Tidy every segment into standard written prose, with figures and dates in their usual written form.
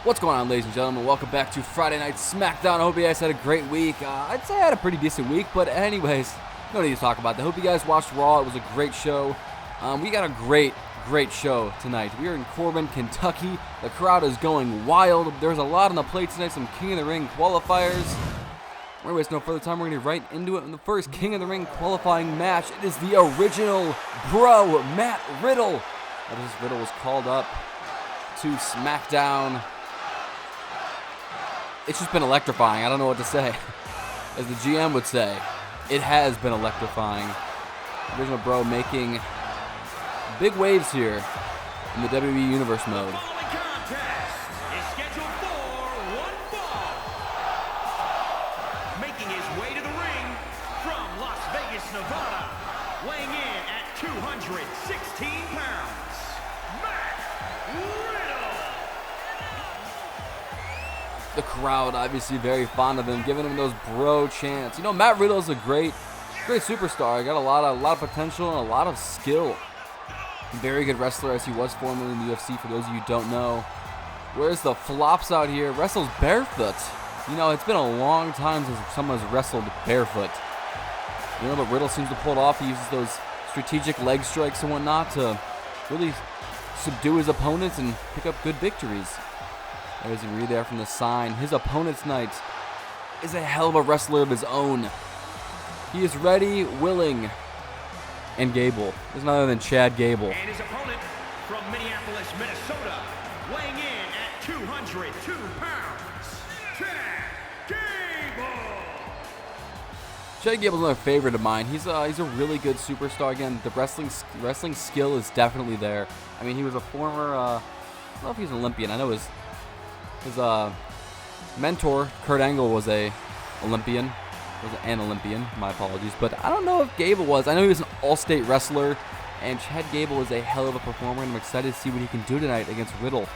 What's going on, ladies and gentlemen? Welcome back to Friday Night Smackdown. I hope you guys had a great week. I'd say I had a pretty decent week, but anyways, no need to talk about that. I hope you guys watched Raw. It was a great show. We got a great show tonight. We are in Corbin, Kentucky. The crowd is going wild. There's a lot on the plate tonight, some King of the Ring qualifiers. We're wasting no further time. We're going to get right into it in the first King of the Ring qualifying match. It is the original bro, Matt Riddle. Riddle was called up to Smackdown. It's just been electrifying. I don't know what to say. As the GM would say, it has been electrifying. Original Bro making big waves here in the WWE Universe mode. The following contest is scheduled for one fall. Making his way to the ring from Las Vegas, Nevada, weighing in at 216 pounds, Matt Riddle. The crowd obviously very fond of him, giving him those bro chants. You know, Matt Riddle is a great superstar. Got a lot of potential and a lot of skill. Very good wrestler, as he was formerly in the UFC, for those of you who don't know. Where's the flops out here? Wrestles barefoot. You know, it's been a long time since someone has wrestled barefoot. You know, but Riddle seems to pull it off. He uses those strategic leg strikes and whatnot to really subdue his opponents and pick up good victories. There's a read there from the sign. His opponent tonight is a hell of a wrestler of his own. He is ready, willing, and Gable. There's none other than Chad Gable. And his opponent from Minneapolis, Minnesota, weighing in at 202 pounds, Chad Gable. Chad Gable's another favorite of mine. He's a really good superstar. Again, the wrestling skill is definitely there. I mean, he was a former, I don't know if he's an Olympian. I know his mentor, Kurt Angle, was an Olympian, my apologies, but I don't know if Gable was. I know he was an all-state wrestler, and Chad Gable is a hell of a performer, and I'm excited to see what he can do tonight against Riddle.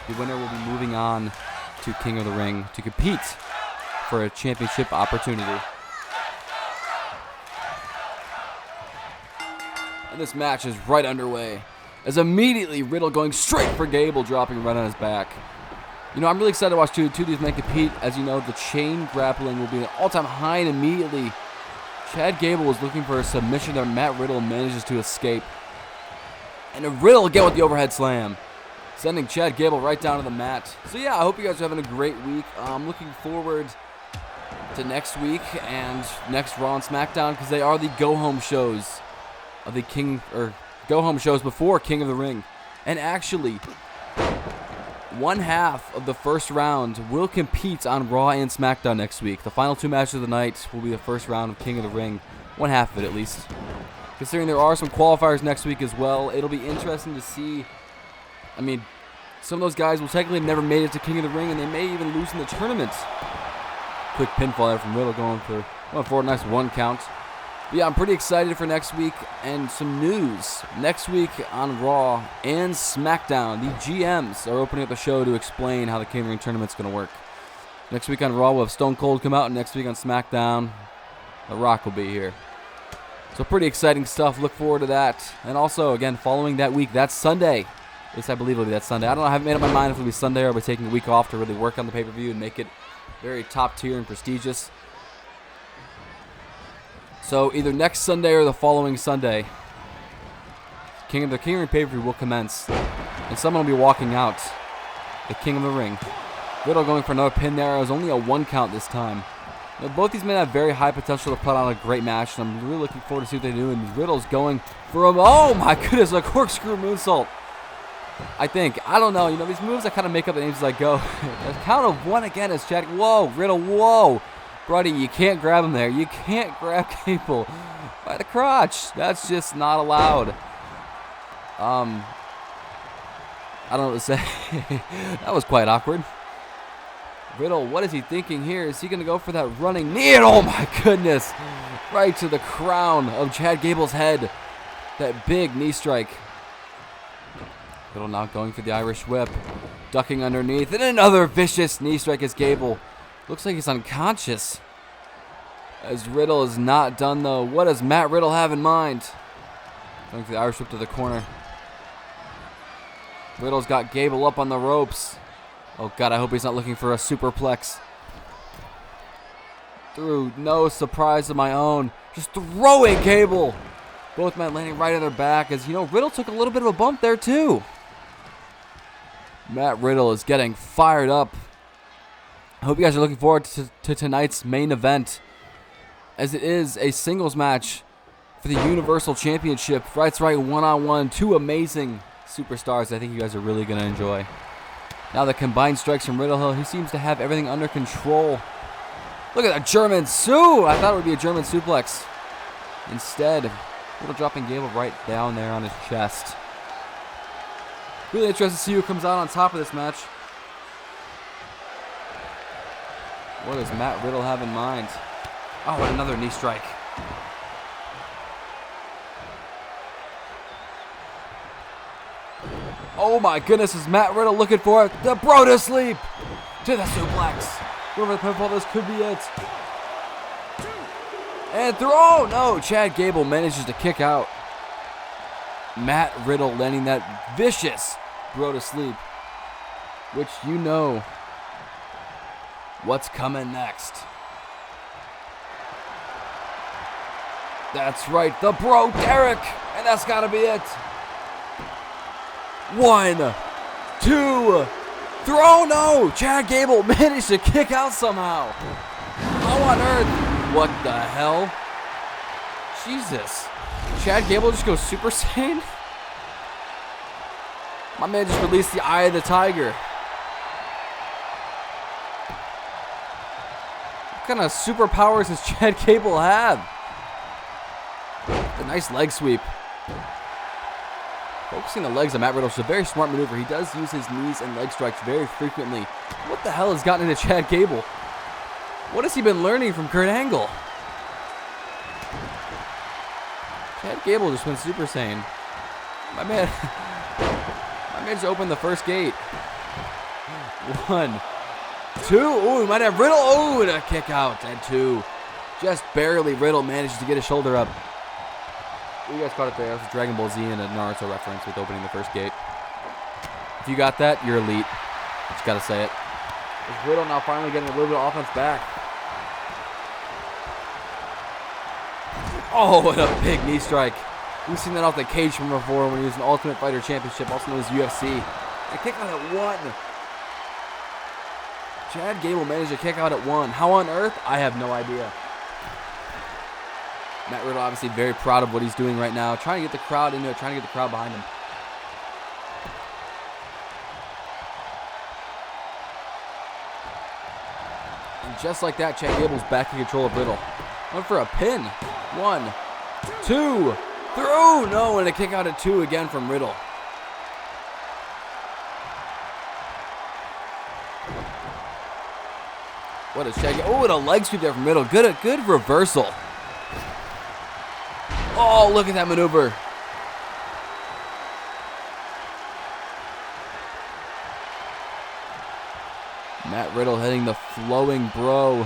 The winner will be moving on to King of the Ring to compete for a championship opportunity. And this match is right underway, as immediately Riddle going straight for Gable, dropping right on his back. You know, I'm really excited to watch two of these men compete. As you know, the chain grappling will be an all-time high, and immediately Chad Gable was looking for a submission that Matt Riddle manages to escape. And Riddle again with the overhead slam, sending Chad Gable right down to the mat. So yeah, I hope you guys are having a great week. I'm looking forward to next week and next Raw and SmackDown, because they are the go-home shows of the go-home shows before King of the Ring. And actually, one half of the first round will compete on Raw and SmackDown next week. The final two matches of the night will be the first round of King of the Ring. One half of it, at least. Considering there are some qualifiers next week as well, it'll be interesting to see. I mean, some of those guys will technically have never made it to King of the Ring, and they may even lose in the tournament. Quick pinfall there from Riddle, going for a nice one count. But yeah, I'm pretty excited for next week, and some news. Next week on Raw and SmackDown, the GMs are opening up the show to explain how the King of the Ring tournament's going to work. Next week on Raw, we'll have Stone Cold come out, and next week on SmackDown, The Rock will be here. So pretty exciting stuff. Look forward to that. And also, again, following that week, that's Sunday. At least I believe it'll be that Sunday. I don't know. I haven't made up my mind if it'll be Sunday or I'll be taking a week off to really work on the pay-per-view and make it very top tier and prestigious. So either next Sunday or the following Sunday, the King of the Ring pay-per-view will commence, and someone will be walking out. The King of the Ring. Riddle going for another pin there. It was only a one count this time. You know, both these men have very high potential to put on a great match, and I'm really looking forward to see what they do. And Riddle's going for oh my goodness, a corkscrew moonsault. I don't know. You know, these moves I kind of make up the names as I go. A count of one again as Chad. Whoa, Riddle, whoa. Buddy, you can't grab him there. You can't grab Gable by the crotch. That's just not allowed. I don't know what to say. That was quite awkward. Riddle, what is he thinking here? Is he going to go for that running knee? And oh my goodness. Right to the crown of Chad Gable's head. That big knee strike. Riddle now going for the Irish whip. Ducking underneath. And another vicious knee strike as Gable looks like he's unconscious. As Riddle is not done, though. What does Matt Riddle have in mind? Going for the Irish whip to the corner. Riddle's got Gable up on the ropes. Oh, God, I hope he's not looking for a superplex. Through no surprise of my own. Just throwing Gable. Both men landing right on their back as, you know, Riddle took a little bit of a bump there, too. Matt Riddle is getting fired up. I hope you guys are looking forward to tonight's main event, as it is a singles match for the Universal Championship. That's right, one-on-one. Two amazing superstars I think you guys are really going to enjoy. Now the combined strikes from Riddle. He seems to have everything under control. Look at that German Sue! I thought it would be a German suplex. Instead, Riddle dropping Gable right down there on his chest. Really interested to see who comes out on top of this match. What does Matt Riddle have in mind? Oh, and another knee strike. Oh my goodness, is Matt Riddle looking for it? The bro to sleep! To the suplex. Whoever the pinfall, this could be it. And through, oh no, Chad Gable manages to kick out. Matt Riddle landing that vicious bro to sleep, which you know what's coming next. That's right, the bro Derek, and that's gotta be it. 1, 2, throw, no! Chad Gable managed to kick out somehow. How on earth? What the hell? Jesus. Chad Gable just goes Super Saiyan? My man just released the Eye of the Tiger. What kind of superpowers does Chad Gable have? A nice leg sweep. Focusing the legs of Matt Riddle is a very smart maneuver. He does use his knees and leg strikes very frequently. What the hell has gotten into Chad Gable? What has he been learning from Kurt Angle? Chad Gable just went Super Saiyan. My man just opened the first gate. 1, 2. Ooh, we might have Riddle. Ooh, and a kick out. And 2. Just barely Riddle manages to get his shoulder up. You guys caught it there. That was Dragon Ball Z and a Naruto reference with opening the first gate. If you got that, you're elite. Just gotta say it. Is Riddle now finally getting a little bit of offense back? Oh, what a big knee strike. We've seen that off the cage from before when he was an Ultimate Fighter Championship, also known as UFC. A kick out at 1. Chad Gable managed to kick out at 1. How on earth? I have no idea. Matt Riddle obviously very proud of what he's doing right now. Trying to get the crowd into it, trying to get the crowd behind him. And just like that, Chad Gable's back in control of Riddle. Went for a pin. 1, 2, through. No, and a kick out at 2 again from Riddle. What is Chad Gable? Oh, and a leg sweep there from Riddle. Good reversal. Oh, look at that maneuver. Matt Riddle hitting the flowing bro,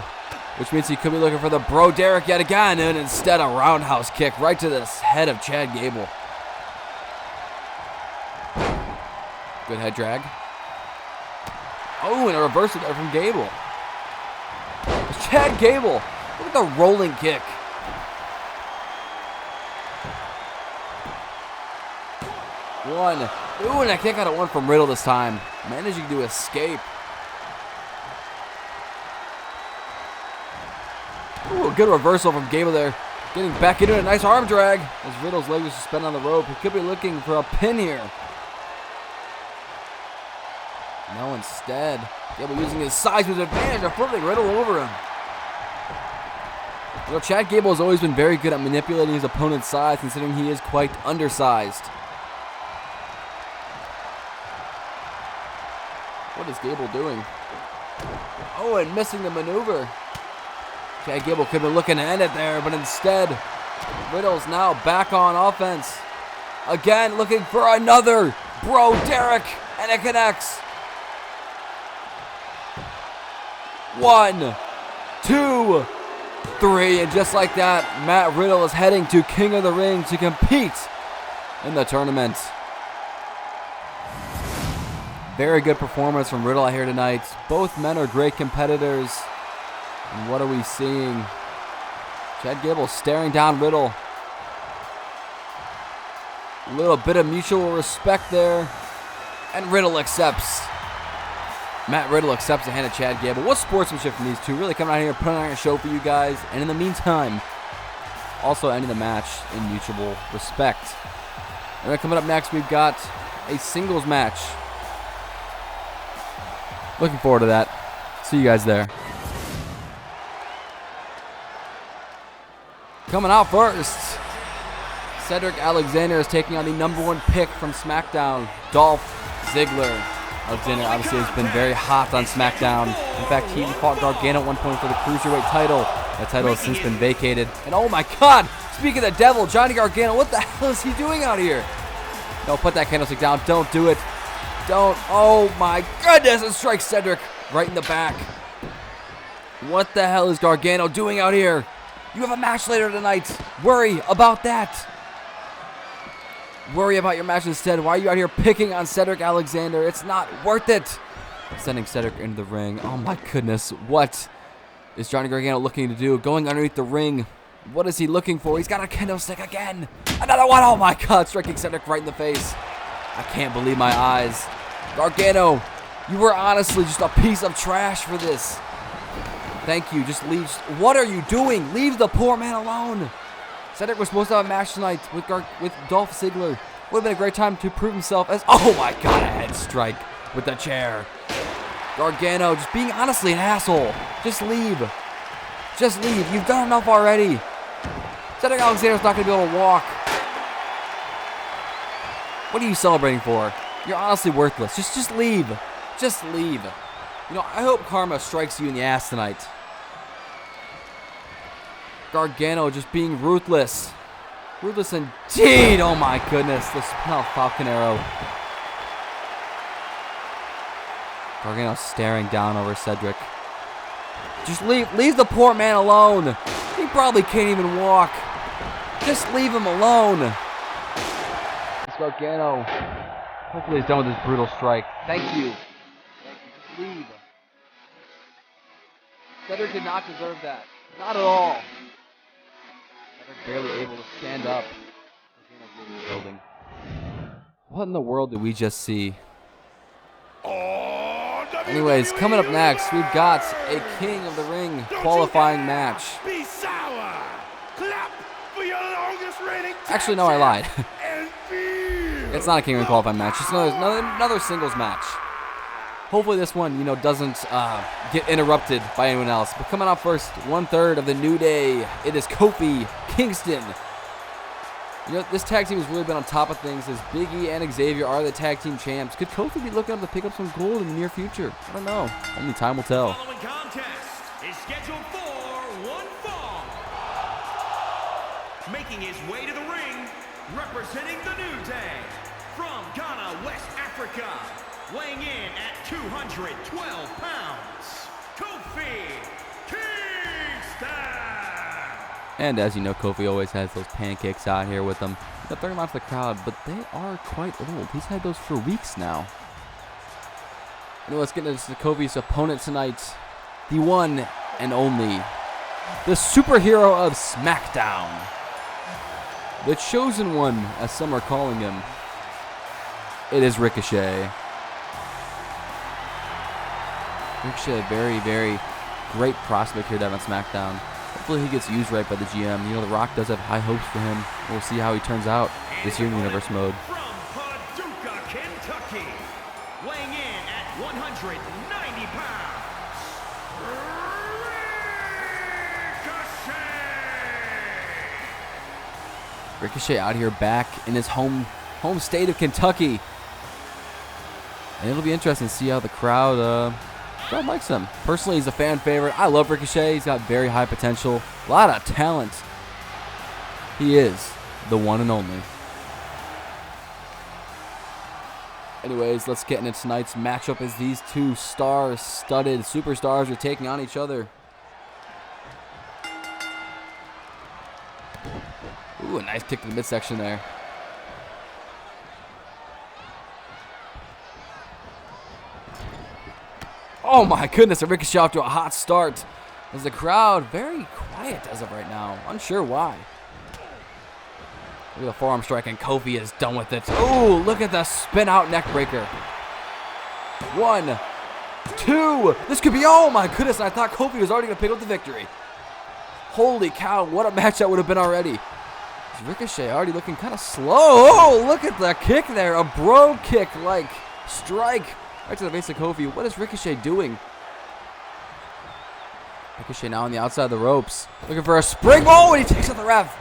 which means he could be looking for the bro Derek yet again, and instead a roundhouse kick right to the head of Chad Gable. Good head drag. Oh, and a reversal there from Gable. Chad Gable, look at the rolling kick. One. Ooh, and a kick out at 1 from Riddle this time. Managing to escape. Ooh, a good reversal from Gable there. Getting back into a nice arm drag as Riddle's leg is suspended on the rope. He could be looking for a pin here. No, instead, Gable using his size to his advantage and flipping Riddle over him. You know, Chad Gable has always been very good at manipulating his opponent's size, considering he is quite undersized. What is Gable doing? Oh, and missing the maneuver. Chad Gable could have been looking to end it there, but instead, Riddle's now back on offense. Again, looking for another bro Derek, and it connects. 1, 2, 3, and just like that, Matt Riddle is heading to King of the Ring to compete in the tournament. Very good performance from Riddle here tonight. Both men are great competitors. And what are we seeing? Chad Gable staring down Riddle. A little bit of mutual respect there. And Riddle accepts. Matt Riddle accepts the hand of Chad Gable. What sportsmanship from these two. Really coming out here and putting on a show for you guys. And in the meantime, also ending the match in mutual respect. And then coming up next, we've got a singles match. Looking forward to that. See you guys there. Coming out first, Cedric Alexander is taking on the #1 pick from SmackDown, Dolph Ziggler. Alexander obviously has been very hot on SmackDown. In fact, he even fought Gargano at one point for the Cruiserweight title. That title has since been vacated. And oh my God, speaking of the devil, Johnny Gargano, what the hell is he doing out here? No, put that candlestick down. Don't do it. Don't. Oh my goodness, and strikes Cedric right in the back. What the hell is Gargano doing out here? You have a match later tonight. Worry about that. Worry about your match instead. Why are you out here picking on Cedric Alexander? It's not worth it. Sending Cedric into the ring. Oh my goodness. What is Johnny Gargano looking to do? Going underneath the ring. What is he looking for? He's got a kendo stick again. Another one. Oh my God. Striking Cedric right in the face. I can't believe my eyes. Gargano, you were honestly just a piece of trash for this. Thank you. Just leave. What are you doing? Leave the poor man alone. Cedric was supposed to have a match tonight with Dolph Ziggler. Would have been a great time to prove himself as... Oh my God, a head strike with the chair. Gargano just being honestly an asshole. Just leave. Just leave. You've done enough already. Cedric Alexander's not going to be able to walk. What are you celebrating for? You're honestly worthless. Just leave. Just leave. You know, I hope karma strikes you in the ass tonight. Gargano just being ruthless. Ruthless indeed. Oh my goodness. The Falcon Arrow. Gargano staring down over Cedric. Just leave the poor man alone. He probably can't even walk. Just leave him alone. It's Gargano. Hopefully he's done with this brutal strike. Thank you. Just leave. Cedric did not deserve that. Not at all. Cedric barely able to stand up. Building. What in the world did we just see? Anyways, coming up next, we've got a King of the Ring qualifying match. Actually, no, I lied. It's not a King of the Ring qualifying match. It's another singles match. Hopefully this one, doesn't get interrupted by anyone else. But coming out first, 1/3 of the New Day, it is Kofi Kingston. This tag team has really been on top of things as Big E and Xavier are the tag team champs. Could Kofi be looking up to pick up some gold in the near future? I don't know. Only time will tell. The following contest is scheduled for one fall. Making his way to the ring, representing the New Day, from Ghana, West Africa, weighing in at 212 pounds, Kofi Kingston. And as you know, Kofi always has those pancakes out here with him. They're throwing him off the crowd, but they are quite old. He's had those for weeks now. Anyway, let's get into Kofi's opponent tonight. The one and only, the superhero of SmackDown. The chosen one, as some are calling him. It is Ricochet. Ricochet, a very, very great prospect here down on SmackDown. Hopefully he gets used right by the GM. The Rock does have high hopes for him. We'll see how he turns out this year in Universe mode. From Paducah, Kentucky, weighing in at 190 pounds, Ricochet. Ricochet out here back in his home state of Kentucky. And it'll be interesting to see how the crowd likes him. Personally, he's a fan favorite. I love Ricochet. He's got very high potential. A lot of talent. He is the one and only. Anyways, let's get into tonight's matchup as these two star-studded superstars are taking on each other. Ooh, a nice kick to the midsection there. Oh my goodness, a Ricochet off to a hot start. As the crowd very quiet as of right now. Unsure why. Look at the forearm strike, and Kofi is done with it. Oh, look at the spin out neck breaker. 1, 2. This could be, oh my goodness, I thought Kofi was already going to pick up the victory. Holy cow, what a match that would have been already. Ricochet already looking kind of slow. Oh, look at the kick there. A bro kick like strike right to the base of Kofi. What is Ricochet doing? Ricochet now on the outside of the ropes. Looking for a spring. Oh, and he takes out the ref.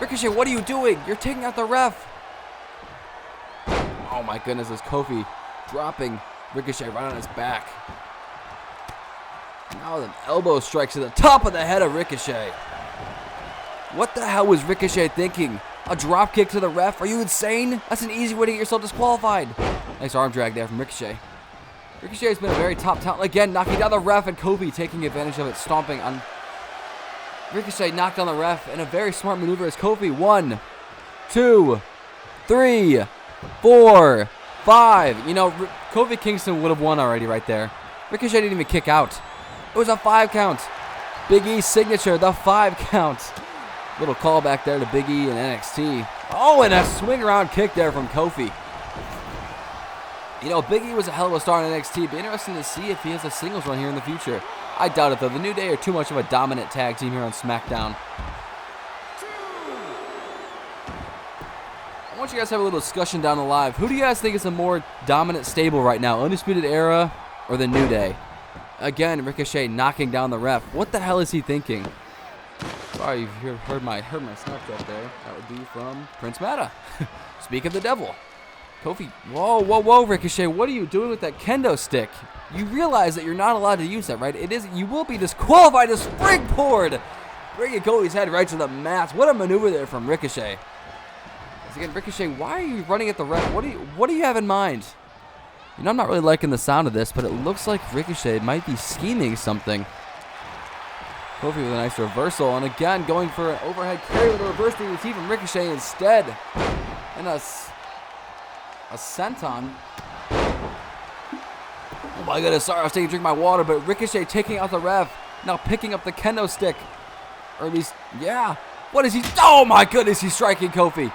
Ricochet, what are you doing? You're taking out the ref. Oh my goodness, is Kofi dropping Ricochet right on his back. Now an elbow strike to the top of the head of Ricochet. What the hell was Ricochet thinking? A drop kick to the ref? Are you insane? That's an easy way to get yourself disqualified. Nice arm drag there from Ricochet. Ricochet has been a very top talent. Again, knocking down the ref, and Kofi taking advantage of it, stomping on. Ricochet knocked on the ref, and a very smart maneuver as Kofi. 1, 2, 3, 4, 5. You know, Kofi Kingston would have won already right there. Ricochet didn't even kick out. It was a 5 count. Big E's signature, the 5 count. Little callback there to Big E and NXT. Oh, and a swing around kick there from Kofi. You know, Big E was a hell of a star in NXT. Be interesting to see if he has a singles run here in the future. I doubt it, though. The New Day are too much of a dominant tag team here on SmackDown. I want you guys to have a little discussion down the live. Who do you guys think is a more dominant stable right now? Undisputed Era or the New Day? Again, Ricochet knocking down the ref. What the hell is he thinking? Sorry, you heard my Snapchat there. That would be from Prince Mata. Speak of the devil. Kofi, whoa, Ricochet, what are you doing with that kendo stick? You realize that you're not allowed to use that, right? You will be disqualified to springboard. Bringing Kofi's head right to the mat. What a maneuver there from Ricochet. Again, Ricochet, why are you running at the ref? What do you have in mind? You know, I'm not really liking the sound of this, but it looks like Ricochet might be scheming something. Kofi with a nice reversal, and again, going for an overhead carry with a reverse DDT from Ricochet instead. And a senton. Oh my goodness, sorry, I was taking a drink of my water, but Ricochet taking out the ref, now picking up the kendo stick. Or at least, yeah. What is he? Oh my goodness, he's striking Kofi.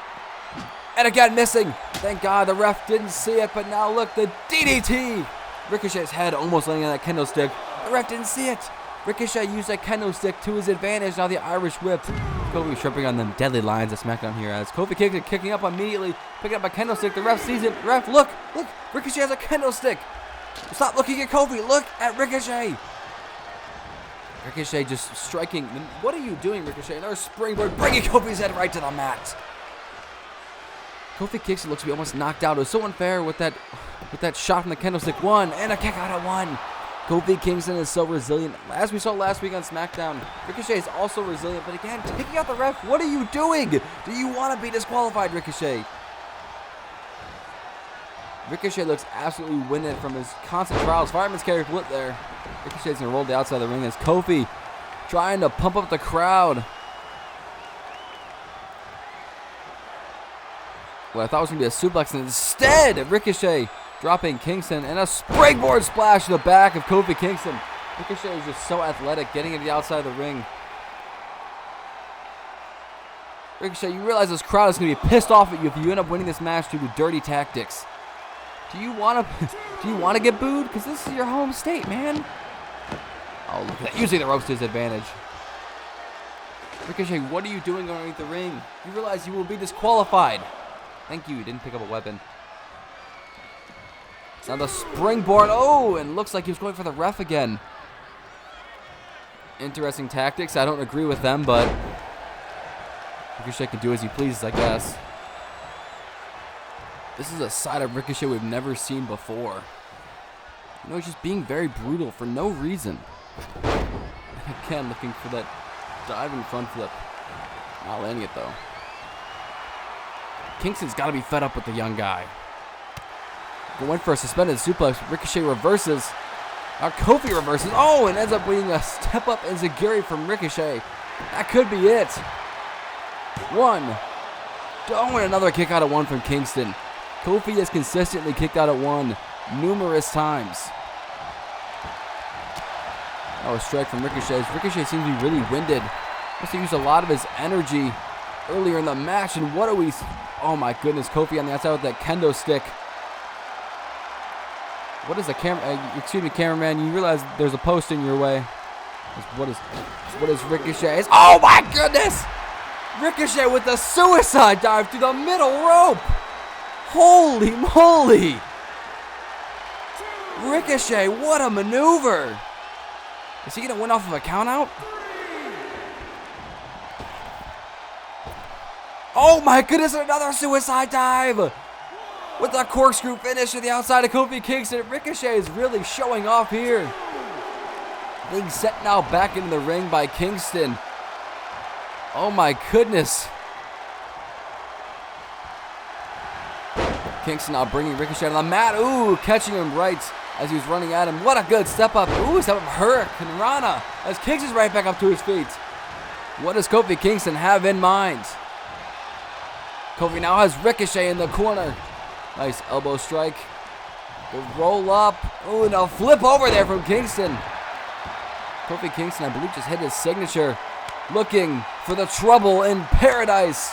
And again, missing. Thank God the ref didn't see it, but now look, the DDT. Ricochet's head almost landing on that kendo stick. The ref didn't see it. Ricochet used that kendo stick to his advantage. Now the Irish whip. Kofi tripping on them deadly lines of SmackDown here as Kofi kicking up immediately, picking up a kendo stick. The ref sees it. The ref, look, Ricochet has a kendo stick. Stop looking at Kofi. Look at Ricochet. Ricochet just striking. What are you doing, Ricochet? Another springboard, bringing Kofi's head right to the mat. Kofi Kingston looks to be almost knocked out. It was so unfair with that shot from the kendo stick. 1 and a kick out at 1. Kofi Kingston is so resilient. As we saw last week on SmackDown, Ricochet is also resilient. But again, taking out the ref. What are you doing? Do you want to be disqualified, Ricochet? Ricochet looks absolutely winded from his constant trials. Fireman's carry flip there. Ricochet's going to roll the outside of the ring as Kofi trying to pump up the crowd. Well, I thought it was going to be a suplex, and instead, Ricochet dropping Kingston, and a springboard splash to the back of Kofi Kingston. Ricochet is just so athletic, getting into the outside of the ring. Ricochet, you realize this crowd is going to be pissed off at you if you end up winning this match due to dirty tactics. Do you want to get booed? Because this is your home state, man. Oh, look at that. Using the ropes to his advantage. Ricochet, what are you doing underneath the ring? You realize you will be disqualified. Thank you didn't pick up a weapon. Now the springboard. Oh, and looks like he was going for the ref again. Interesting tactics. I don't agree with them, but Ricochet can do as he pleases, I guess. This is a side of Ricochet we've never seen before. You know, he's just being very brutal for no reason. Again, looking for that diving front flip. Not landing it, though. Kingston's got to be fed up with the young guy. Went for a suspended suplex. Ricochet reverses. Now Kofi reverses. Oh, and ends up being a step up enziguri from Ricochet. That could be it. 1. Oh, and another kick out at 1 from Kingston. Kofi has consistently kicked out at 1 numerous times. Oh, a strike from Ricochet. Ricochet seems to be really winded. Must have used a lot of his energy earlier in the match. And what are we... Oh my goodness, Kofi on the outside with that kendo stick. What is the camera... excuse me, cameraman. You realize there's a post in your way. What is Ricochet's... Oh my goodness! Ricochet with the suicide dive to the middle rope. Holy moly! Ricochet, what a maneuver! Is he gonna win off of a countout? Oh my goodness, another suicide dive! With a corkscrew finish to the outside of Kofi Kingston. Ricochet is really showing off here. Being set now back into the ring by Kingston. Oh my goodness. Kingston now bringing Ricochet on the mat. Ooh, catching him right as he was running at him. What a good step up. Ooh, step up Hurricane Rana as Kingston's right back up to his feet. What does Kofi Kingston have in mind? Kofi now has Ricochet in the corner. Nice elbow strike. The roll up. Ooh, and a flip over there from Kingston. Kofi Kingston, I believe, just hit his signature. Looking for the trouble in paradise.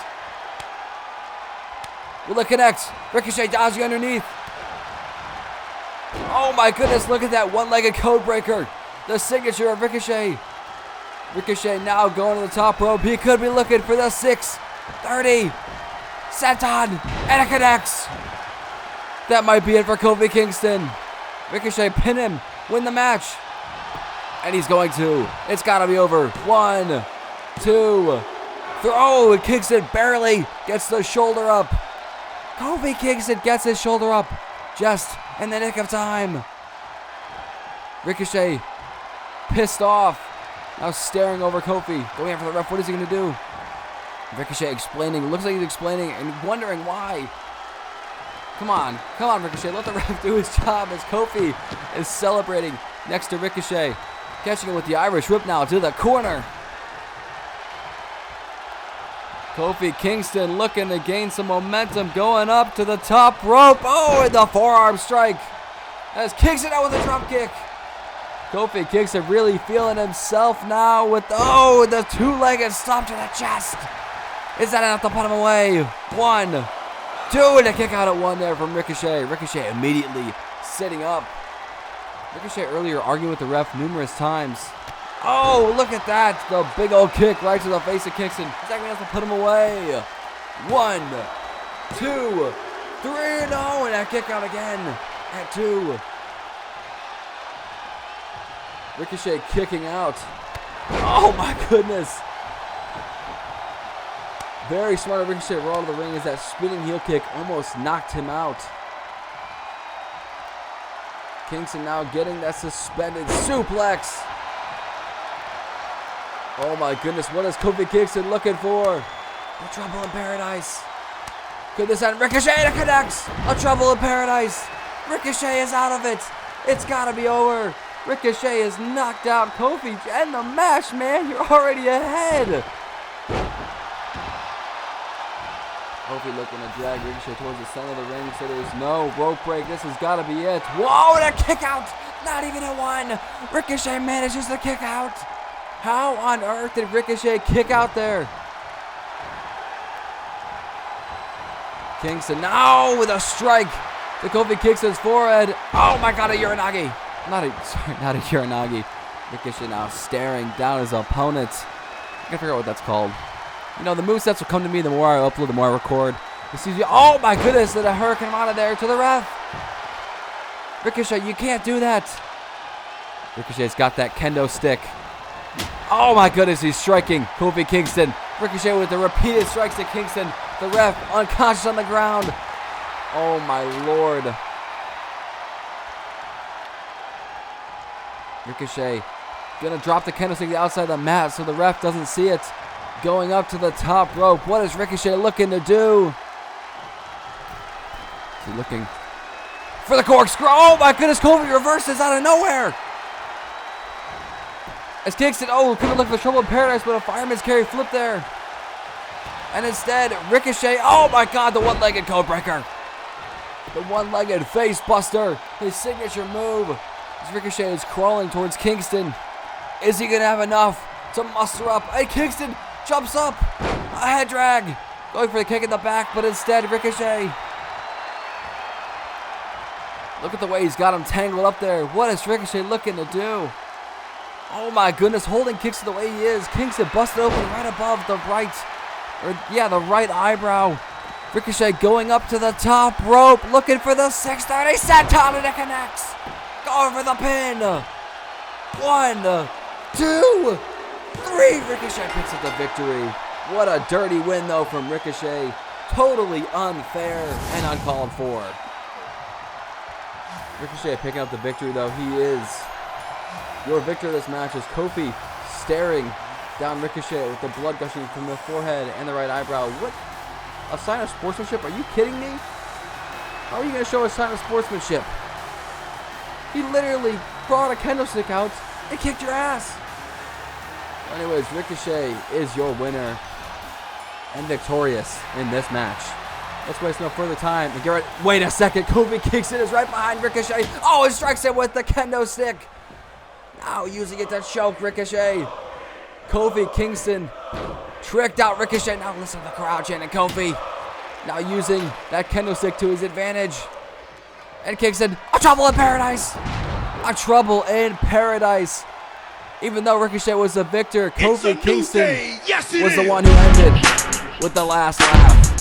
Will it connect? Ricochet dodging underneath. Oh my goodness, look at that one-legged code breaker. The signature of Ricochet. Ricochet now going to the top rope. He could be looking for the 630 senton, and it connects. That might be it for Kofi Kingston. Ricochet pin him, win the match. And he's going to. It's got to be over. 1, 2, 3. Oh, Kingston barely gets the shoulder up. Kofi Kingston gets his shoulder up just in the nick of time. Ricochet pissed off. Now staring over Kofi. Going after the ref. What is he going to do? Ricochet explaining. Looks like he's explaining and wondering why. Come on, Ricochet. Let the ref do his job as Kofi is celebrating next to Ricochet. Catching it with the Irish whip now to the corner. Kofi Kingston looking to gain some momentum, going up to the top rope. Oh, and the forearm strike. As Kingston out with a drop kick. Kofi Kingston really feeling himself now with, oh, the two-legged stomp to the chest. Is that enough to put him away? 1, 2, and a kick out at 1 there from Ricochet. Ricochet immediately sitting up. Ricochet earlier arguing with the ref numerous times. Oh, look at that. The big old kick right to the face of Kingston. Is that going to put him away? 1, 2, 3, no, and a kick out again at 2. Ricochet kicking out. Oh my goodness. Very smart of Ricochet to roll out of the ring as that spinning heel kick almost knocked him out. Kingston now getting that suspended suplex. Oh my goodness, what is Kofi Kingston looking for? A trouble in paradise. Could this end? Ricochet connects. A trouble in paradise. Ricochet is out of it. It's got to be over. Ricochet is knocked out. Kofi, end the match, man. You're already ahead. Kofi looking to drag Ricochet towards the center of the ring, so there's no rope break. This has got to be it. Whoa, and a kick out. Not even a 1. Ricochet manages to kick out. How on earth did Ricochet kick out there? Kingston now with a strike to Kofi Kingston's forehead. Oh my God, a Uranagi. Not a Uranagi. Ricochet now staring down his opponent. I can't figure out what that's called. You know, the movesets will come to me the more I upload, the more I record. Oh my goodness, and a Hurricane Rana there to the ref. Ricochet, you can't do that. Ricochet's got that kendo stick. Oh my goodness, he's striking Kofi Kingston. Ricochet with the repeated strikes to Kingston. The ref unconscious on the ground. Oh my Lord. Ricochet gonna drop the kendo stick outside the mat so the ref doesn't see it. Going up to the top rope. What is Ricochet looking to do? Is he looking for the corkscrew? Oh my goodness, Kofi reverses out of nowhere. As Kingston, couldn't look for trouble in paradise, but a fireman's carry flip there. And instead, Ricochet, oh my God, the one-legged code breaker. The one-legged face buster, his signature move. As Ricochet is crawling towards Kingston. Is he going to have enough to muster up? Hey, Kingston jumps up. A head drag. Going for the kick in the back, but instead Ricochet. Look at the way he's got him tangled up there. What is Ricochet looking to do? Oh my goodness, holding Kingston the way he is. Kingston busted open right above the right eyebrow. Ricochet going up to the top rope, looking for the 630 senton, and it connects. Going for the pin. 1, 2, 3. Ricochet picks up the victory. What a dirty win, though, from Ricochet. Totally unfair and uncalled for. Ricochet picking up the victory, though. He is your victor of this match as Kofi staring down Ricochet with the blood gushing from the forehead and the right eyebrow. What? A sign of sportsmanship? Are you kidding me? How are you going to show a sign of sportsmanship? He literally brought a kendo stick out and kicked your ass. Anyways, Ricochet is your winner and victorious in this match. Let's waste no further time and get right. Wait a second, Kofi Kingston is right behind Ricochet. Oh, and strikes him with the kendo stick. Now using it to choke Ricochet. Kofi Kingston tricked out Ricochet. Now listen to the crowd chanting Kofi. Now using that kendo stick to his advantage. And Kingston, a trouble in paradise. A trouble in paradise. Even though Ricochet was the victor, Kofi Kingston was the one who ended with the last laugh.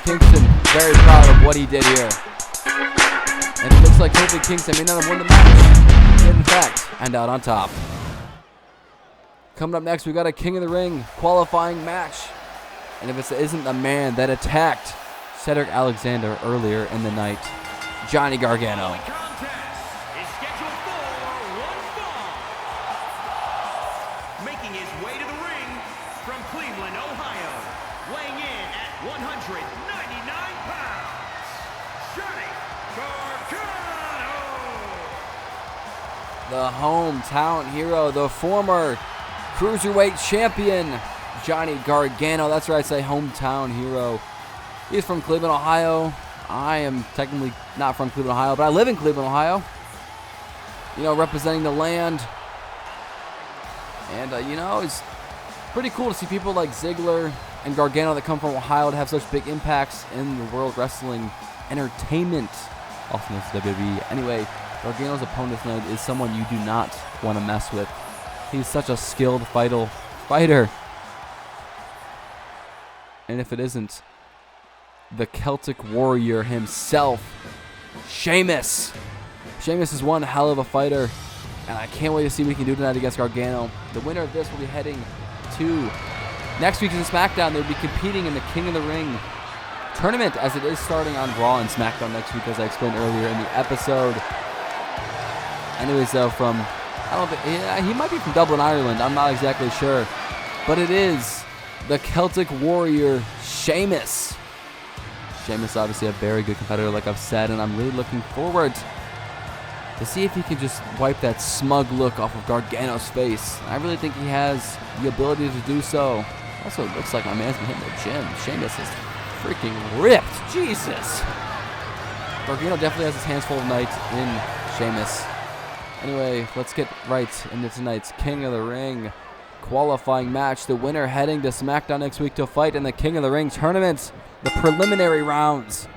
Kingston very proud of what he did here. And it looks like Kofi Kingston may not have won the match. He did in fact end out on top. Coming up next, we got a King of the Ring qualifying match. And if it isn't the man that attacked Cedric Alexander earlier in the night, Johnny Gargano. The hometown hero, the former Cruiserweight champion, Johnny Gargano. That's right, I say hometown hero. He's from Cleveland, Ohio. I am technically not from Cleveland, Ohio, but I live in Cleveland, Ohio. You know, representing the land. And, you know, it's pretty cool to see people like Ziggler and Gargano that come from Ohio to have such big impacts in the world wrestling entertainment. Also known as WWE. Anyway, Gargano's opponent tonight is someone you do not want to mess with. He's such a skilled fighter. And if it isn't the Celtic warrior himself, Sheamus. Sheamus is one hell of a fighter, and I can't wait to see what he can do tonight against Gargano. The winner of this will be heading to next week's Smackdown. They'll be competing in the King of the Ring tournament, as it is starting on Raw and SmackDown next week, as I explained earlier in the episode. Anyways, though, he might be from Dublin, Ireland. I'm not exactly sure, but it is the Celtic warrior, Sheamus. Sheamus, obviously a very good competitor, like I've said, and I'm really looking forward to see if he can just wipe that smug look off of Gargano's face. I really think he has the ability to do so. Also, it looks like my man's been hitting the gym. Sheamus is freaking ripped. Jesus. Gargano definitely has his hands full tonight in Sheamus. Anyway, let's get right into tonight's King of the Ring qualifying match. The winner heading to SmackDown next week to fight in the King of the Ring tournament, the preliminary rounds.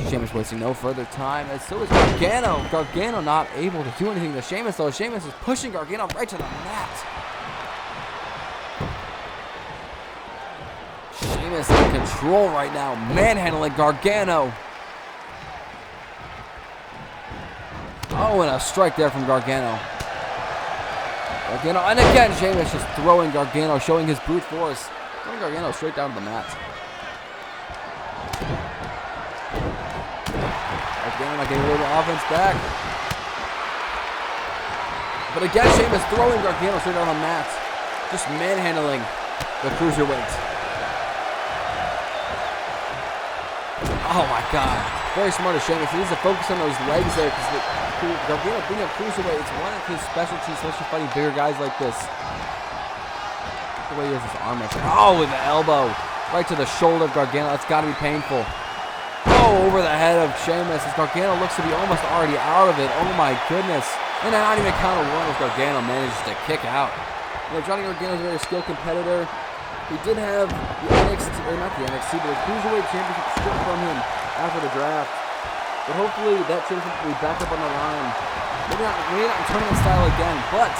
Sheamus wasting no further time, and so is Gargano. Gargano not able to do anything to Sheamus, though. Sheamus is pushing Gargano right to the mat. Sheamus in control right now, manhandling Gargano. Oh, and a strike there from Gargano. Gargano, and again, Sheamus just throwing Gargano, showing his brute force. Throwing Gargano straight down to the mat. Gargano not getting a little offense back. But again, Sheamus throwing Gargano straight down the mat. Just manhandling the Cruiserweight. Oh my God. Very smart of Sheamus. He needs to focus on those legs there, because Gargano being a cruiserweight, it's one of his specialties, especially fighting bigger guys like this. The way he has his arm right there. Oh, with the elbow. Right to the shoulder of Gargano. That's got to be painful. Oh, over the head of Sheamus as Gargano looks to be almost already out of it. Oh my goodness. And not even count of one as Gargano manages to kick out. You know, Johnny Gargano is a very skilled competitor. He did have the NXT, or not the NXT, but the Cruiserweight Championship stripped from him after the draft. But hopefully that championship will be back up on the line. Maybe not in tournament style again, but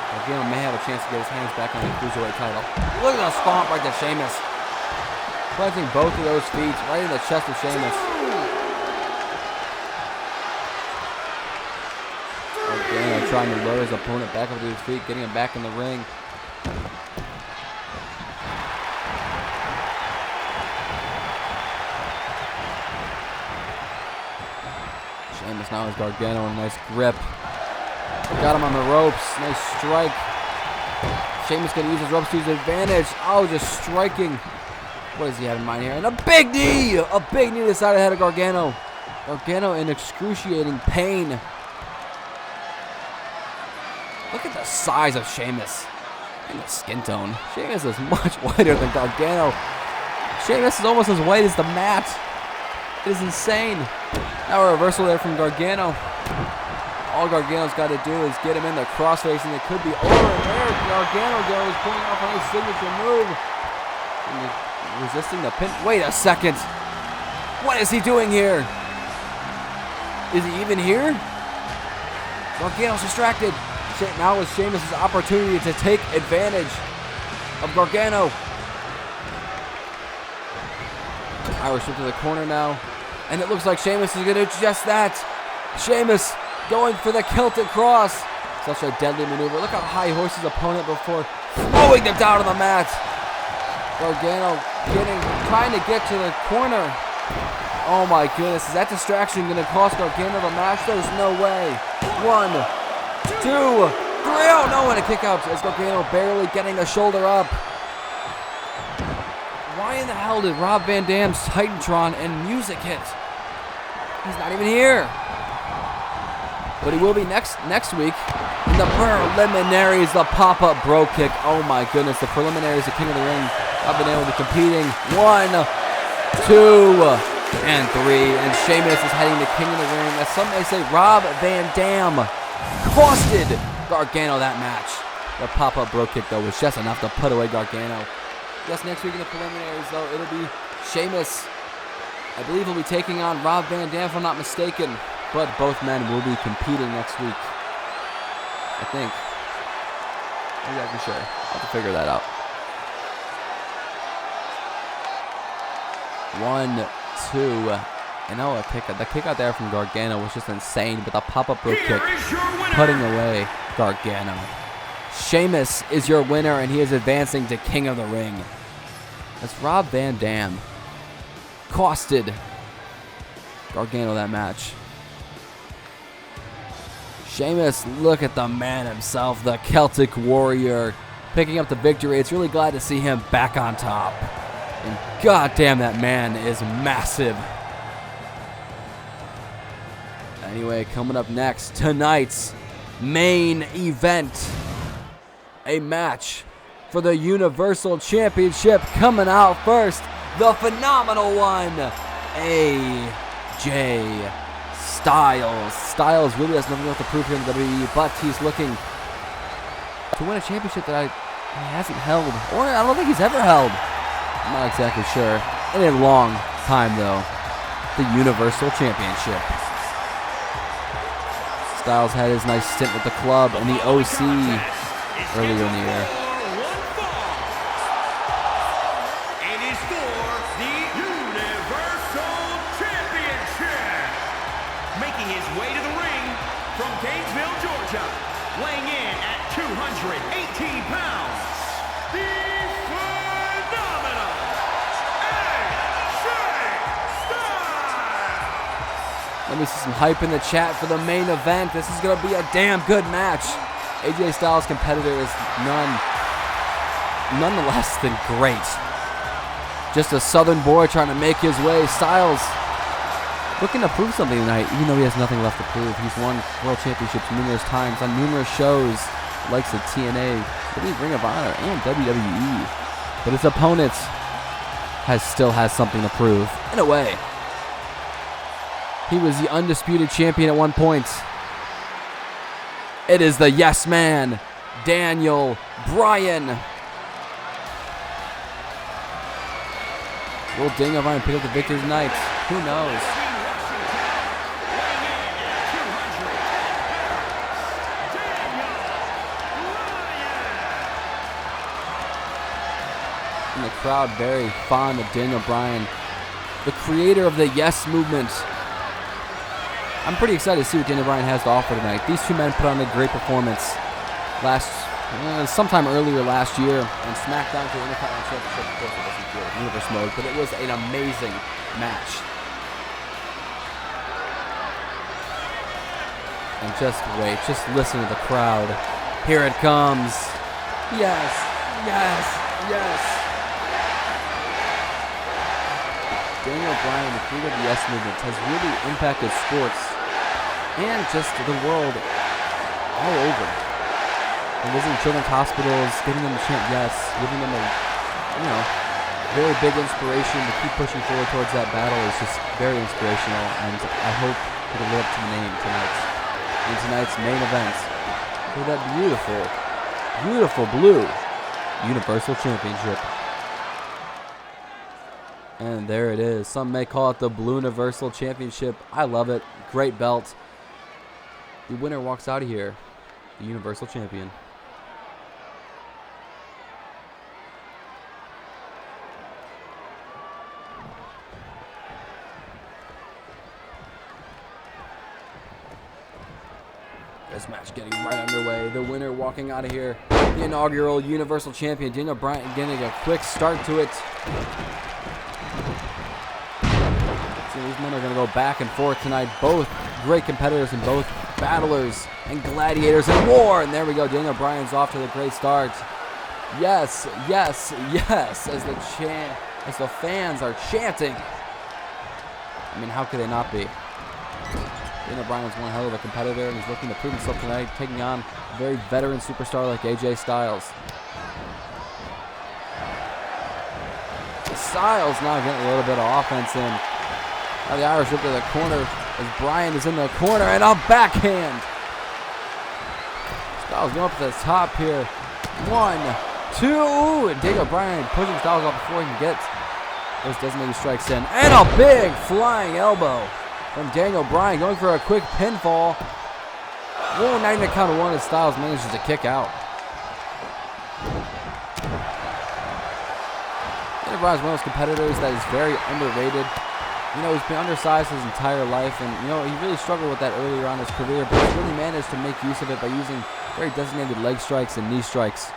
Gargano may have a chance to get his hands back on the Cruiserweight title. Look at the stomp right to Sheamus. Planting both of those feet right in the chest of Sheamus. Gargano trying to lure his opponent back up to his feet, getting him back in the ring. Sheamus now has Gargano in a nice grip. Got him on the ropes. Nice strike. Sheamus going to use his ropes to his advantage. Oh, just striking. What does he have in mind here? And a big knee! A big knee to the side of the head of Gargano. Gargano in excruciating pain. Look at the size of Sheamus. And the skin tone. Sheamus is much whiter than Gargano. Sheamus is almost as white as the mat. It is insane. Now a reversal there from Gargano. All Gargano's got to do is get him in the crossface, and it could be over. There, Gargano goes, pulling off on his signature move. And resisting the pin. Wait a second. What is he doing here? Is he even here? Gargano's distracted. Now is Sheamus' opportunity to take advantage of Gargano. Irish whip to the corner now. And it looks like Sheamus is going to do just that. Sheamus going for the Celtic Cross. Such a deadly maneuver. Look how high he hoists his opponent before throwing them down on the mat. Gargano trying to get to the corner. Oh my goodness. Is that distraction going to cost Gargano the match? There's no way. 1, 2, 3. Oh no, and a kick out as Gargano barely getting the shoulder up. Why in the hell did Rob Van Dam's Titantron and music hit? He's not even here. But he will be next week. In the preliminaries, the pop-up bro kick. Oh my goodness, the preliminaries, the King of the Ring. Rob Van Dam will be competing. 1, 2, and 3. And Sheamus is heading to King of the Ring. As some may say, Rob Van Dam costed Gargano that match. The pop-up bro kick, though, was just enough to put away Gargano. Yes, next week in the preliminaries, though, it'll be Sheamus. I believe he'll be taking on Rob Van Dam, if I'm not mistaken. But both men will be competing next week. I think. I'm not exactly sure. I'll have to figure that out. 1, 2, and oh, the kick out there from Gargano was just insane, but the pop-up rope kick putting away Gargano. Sheamus is your winner, and he is advancing to King of the Ring. That's Rob Van Dam. Costed Gargano that match. Sheamus, look at the man himself, the Celtic Warrior, picking up the victory. It's really glad to see him back on top. And goddamn, that man is massive. Anyway, coming up next, tonight's main event. A match for the Universal Championship. Coming out first, the phenomenal one, AJ Styles. Styles really has nothing else to prove here in the WWE, but he's looking to win a championship that he hasn't held, or I don't think he's ever held. I'm not exactly sure. In a long time, though. The Universal Championship. Styles had his nice stint with the club and the OC earlier in the year. It is for the Universal Championship. Making his way to the ring from Gainesville, Georgia, weighing in at 218 pounds, the phenomenal AJ Styles. Let me see some hype in the chat for the main event. This is going to be a damn good match. AJ Styles' competitor is nonetheless than great. Just a southern boy trying to make his way. Styles looking to prove something tonight, even though he has nothing left to prove. He's won world championships numerous times on numerous shows, likes of TNA, Ring of Honor, and WWE. But his opponent still has something to prove, in a way. He was the undisputed champion at one point. It is the yes man, Daniel Bryan. Will Daniel Bryan pick up the victory tonight? Who knows? And the crowd very fond of Daniel Bryan, the creator of the yes movement. I'm pretty excited to see what Daniel Bryan has to offer tonight. These two men put on a great performance sometime earlier last year on Smackdown for the Untitled Championship. Of course, it wasn't here with Universe Mode, but it was an amazing match. And just wait, just listen to the crowd. Here it comes. Yes, yes, yes. Daniel Bryan, the creator of the yes movement, has really impacted sports and just the world all over. And visiting children's hospitals, giving them a chance, yes, giving them a, very big inspiration to keep pushing forward towards that battle is just very inspirational, and I hope it'll live up to the name tonight. In tonight's main event for that beautiful, beautiful blue Universal Championship. And there it is. Some may call it the Blue Universal Championship. I love it. Great belt. The winner walks out of here, the Universal Champion. This match getting right underway. The winner walking out of here, the inaugural Universal Champion, Daniel Bryan, getting a quick start to it. So these men are going to go back and forth tonight. Both great competitors and both battlers and gladiators in war. And there we go. Daniel Bryan's off to the great start. Yes, yes, yes, as the fans are chanting. I mean, how could they not be? Daniel Bryan's one hell of a competitor, and he's looking to prove himself tonight, taking on a very veteran superstar like AJ Styles. Styles now getting a little bit of offense in. Now the Irish whip to the corner as Bryan is in the corner, and a backhand. Styles going up to the top here. 1, 2, and Daniel Bryan pushing Styles off before he can get those designated strikes in. And a big flying elbow from Daniel Bryan, going for a quick pinfall. Whoa, not even a count of one as Styles manages to kick out. Daniel Bryan's one of those competitors that is very underrated. He's been undersized his entire life, and he really struggled with that earlier on in his career, but he's really managed to make use of it by using very designated leg strikes and knee strikes.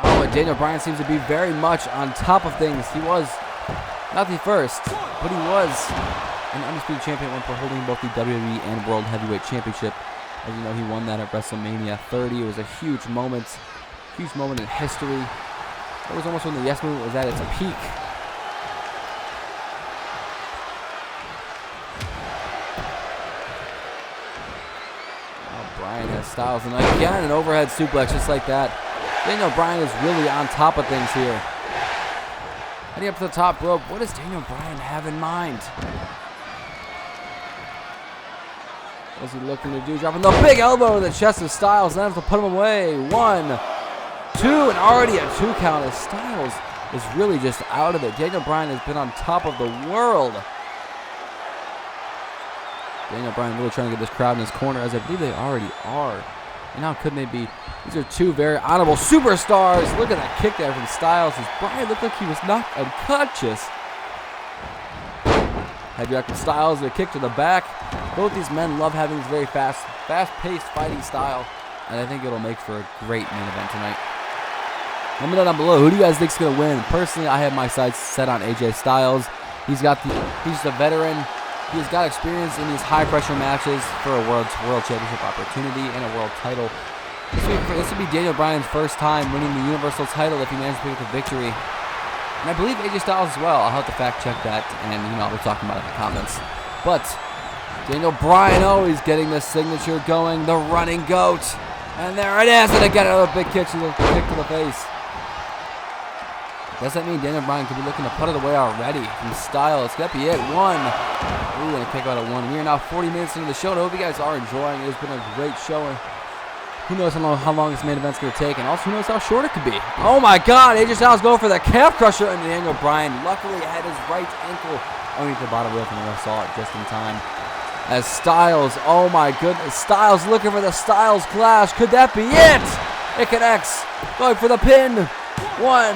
Oh, and Daniel Bryan seems to be very much on top of things. He was not the first, but he was an undisputed champion for holding both the WWE and World Heavyweight Championship. As you know, he won that at WrestleMania 30. It was a huge moment in history. It was almost when the Yes Movement was at its peak. Oh, Bryan has Styles, and again an overhead suplex just like that. Daniel Bryan is really on top of things here. Heading up to the top rope, what does Daniel Bryan have in mind? What's he looking to do? Dropping the big elbow to the chest of Styles, and have to put him away. 1, 2, and already a 2 count as Styles is really just out of it. Daniel Bryan has been on top of the world. Daniel Bryan really trying to get this crowd in his corner, as I believe they already are. And how couldn't they be? These are two very honorable superstars. Look at that kick there from Styles, as Bryan looked like he was knocked unconscious. Head back from Styles, a kick to the back. Both these men love having this very fast-paced fighting style, and I think it'll make for a great main event tonight. Let me know down below, who do you guys think is going to win? Personally, I have my sights set on AJ Styles. He's a veteran. He's got experience in these high-pressure matches for a world championship opportunity and a world title. This would be Daniel Bryan's first time winning the Universal title if he manages to pick up the victory. And I believe AJ Styles as well. I'll have to fact check that, and I'll be talking about it in the comments. But Daniel Bryan always getting this signature going, the running goat. And there it is, and again another big kick to the face. Does that mean Daniel Bryan could be looking to put it away already from Styles? Could that be it? 1. Ooh, and a kick out at 1. We are now 40 minutes into the show. I hope you guys are enjoying it. It's been a great show. Who knows how long this main event's going to take, and also who knows how short it could be. Oh my God, AJ Styles going for the calf crusher, and Daniel Bryan luckily had his right ankle underneath the bottom rope, and the ref saw it just in time. As Styles, oh my goodness, Styles looking for the Styles Clash. Could that be it? It connects, going for the pin. 1,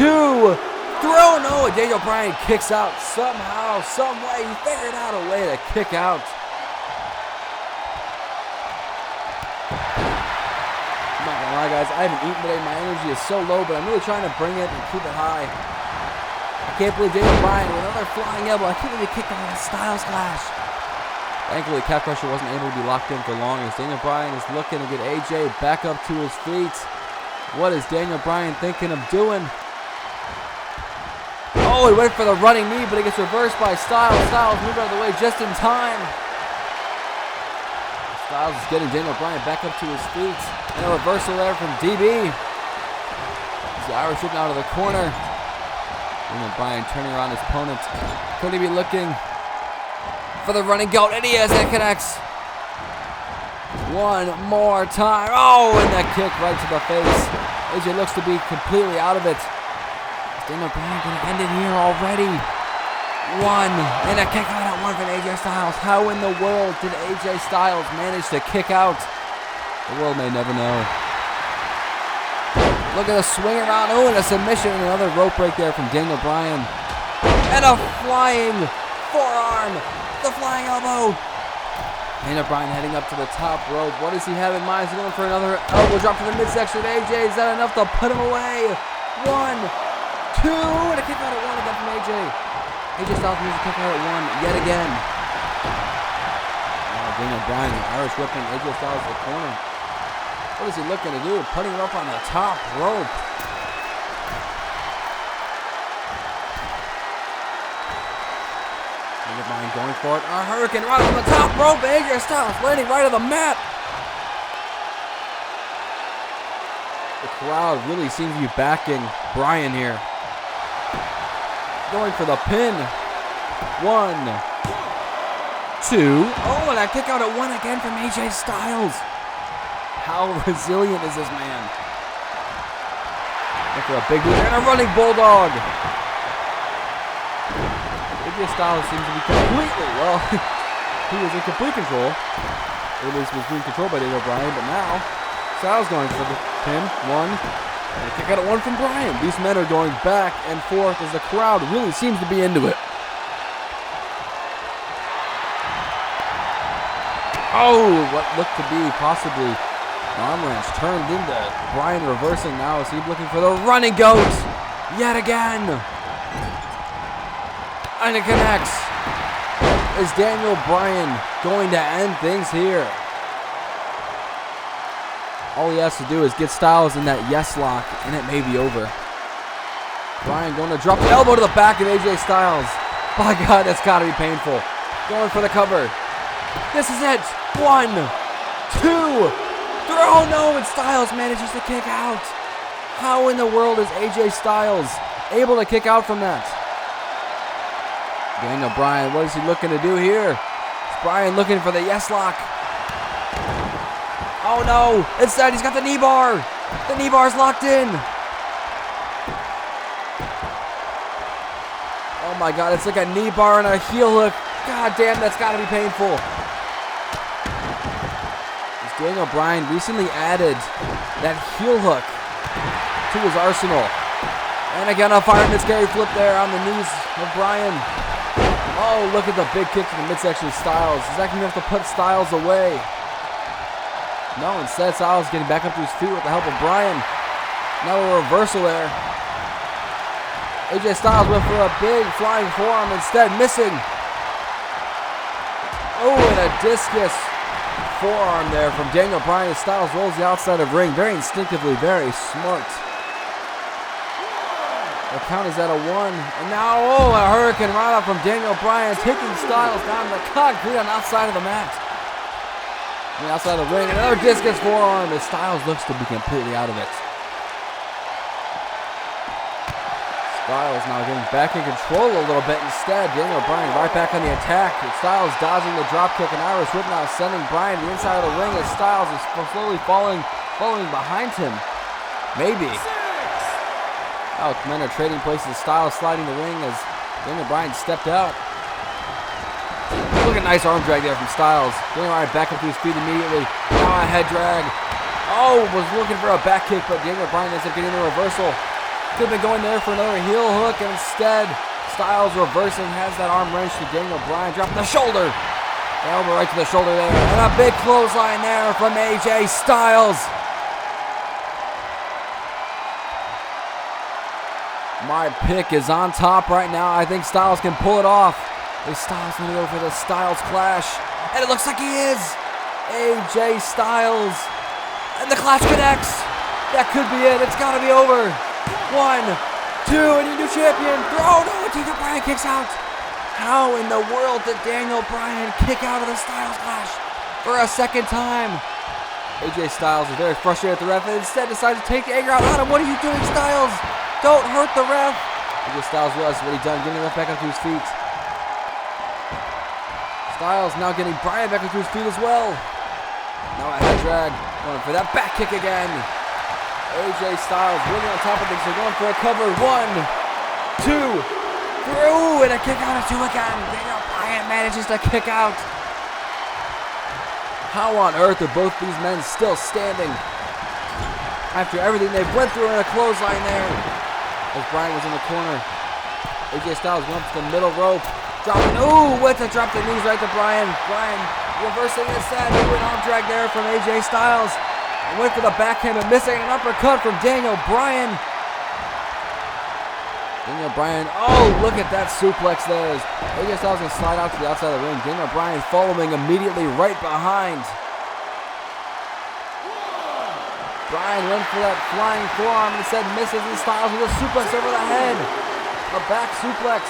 2, throw. No, Daniel Bryan kicks out somehow, some way. He figured out a way to kick out. I'm not gonna lie, guys, I haven't eaten today. My energy is so low, but I'm really trying to bring it and keep it high. I can't believe Daniel Bryan with another flying elbow. I can't believe he kicked out of the Styles Clash. Thankfully, calf crusher wasn't able to be locked in for long as Daniel Bryan is looking to get AJ back up to his feet. What is Daniel Bryan thinking of doing? Oh, he went for the running knee, but he gets reversed by Styles. Styles moved out of the way just in time. Styles is getting Daniel Bryan back up to his feet. And a reversal there from DB. The Irish whip out of the corner. Daniel Bryan turning around his opponent. Could he be looking for the running goat? And he is. That connects. 1 more time. Oh, and that kick right to the face. AJ looks to be completely out of it. Daniel Bryan going to end it here already. 1, and a kick out at 1 from AJ Styles. How in the world did AJ Styles manage to kick out? The world may never know. Look at the swing around. Oh, and a submission and another rope break there from Daniel Bryan. And a flying forearm. The flying elbow. Daniel Bryan heading up to the top rope. What does he have in mind? He's going for another elbow drop to the midsection of AJ. Is that enough to put him away? 1, 2, and a kick out at 1 again from AJ. AJ Styles moves a kick out at 1 yet again. Now Daniel Bryan, Irish whipping AJ Styles to the corner. What is he looking to do? Putting him up on the top rope. Daniel Bryan going for it. A hurricane right on the top rope. AJ Styles landing right on the mat. The crowd really seems to be backing Bryan here. Going for the pin. 1, 2. Oh, and a kick out at 1 again from AJ Styles. How resilient is this man? Look for a big boot and a running bulldog. AJ Styles seems to be completely, well, he was in complete control. Or at least was being controlled by Daniel Bryan, but now Styles going for the pin. 1. And a kick out at 1 from Bryan. These men are going back and forth as the crowd really seems to be into it. Oh, what looked to be possibly an arm wrench turned into Bryan reversing now as he's looking for the running goat yet again. And it connects. Is Daniel Bryan going to end things here? All he has to do is get Styles in that yes lock, and it may be over. Bryan going to drop the elbow to the back of AJ Styles. By God, that's got to be painful. Going for the cover. This is it. 1, 2. Throw. No, and Styles manages to kick out. How in the world is AJ Styles able to kick out from that? Daniel Bryan, what is he looking to do here? Is Bryan looking for the yes lock? Oh no, instead he's got the knee bar. The knee bar's locked in. Oh my God, it's like a knee bar and a heel hook. God damn, that's gotta be painful. As Daniel Bryan recently added that heel hook to his arsenal. And again, a fireman's carry flip there on the knees of Bryan. Oh, look at the big kick to the midsection of Styles. Is that going to have to put Styles away? No, instead Styles getting back up to his feet with the help of Bryan. Now a reversal there. AJ Styles went for a big flying forearm, instead missing. Oh, and a discus forearm there from Daniel Bryan. Styles rolls the outside of ring. Very instinctively, very smart. The count is at a 1. And now, oh, a hurricane right up from Daniel Bryan, taking Styles down to the concrete on the outside of the mat. On the outside of the ring, another discus forearm as Styles looks to be completely out of it. Styles now getting back in control a little bit instead. Daniel Bryan right back on the attack. Styles dodging the dropkick and Irish whip now sending Bryan to the inside of the ring as Styles is slowly following behind him. Maybe. Oh, men are trading places. Styles sliding the ring as Daniel Bryan stepped out. Look at a nice arm drag there from Styles. Daniel Bryan back up to his feet immediately. Now a head drag. Oh, was looking for a back kick, but Daniel Bryan ends up getting the reversal. Could have been going there for another heel hook, and instead, Styles reversing, has that arm wrench to Daniel Bryan, dropping the shoulder. Elbow right to the shoulder there, and a big clothesline there from AJ Styles. My pick is on top right now. I think Styles can pull it off. Is Styles going to go for the Styles Clash? And it looks like he is. AJ Styles. And the Clash connects. That could be it. It's got to be over. 1, 2, and your new champion. Throw. No, Daniel Bryan kicks out. How in the world did Daniel Bryan kick out of the Styles Clash for a second time? AJ Styles is very frustrated at the ref and instead decides to take the anger out on him. What are you doing, Styles? Don't hurt the ref. AJ Styles realizes what he's done, getting the ref back up to his feet. Styles now getting Bryan back up to his feet as well. Now a head drag, going for that back kick again. AJ Styles really on top of things, so going for a cover. 1, 2, through, and a kick out of 2 again. Daniel Bryan manages to kick out. How on earth are both these men still standing after everything they've went through in a clothesline there? As Bryan was in the corner, AJ Styles went up to the middle rope, dropping, with a drop the knees right to Bryan. Bryan reversing instead, an arm drag there from AJ Styles. Went for the backhand and missing an uppercut from Daniel Bryan. Daniel Bryan, look at that suplex there. AJ Styles going to slide out to the outside of the ring. Daniel Bryan following immediately right behind. Bryan went for that flying forearm and instead misses, and Styles with a suplex over the head. A back suplex.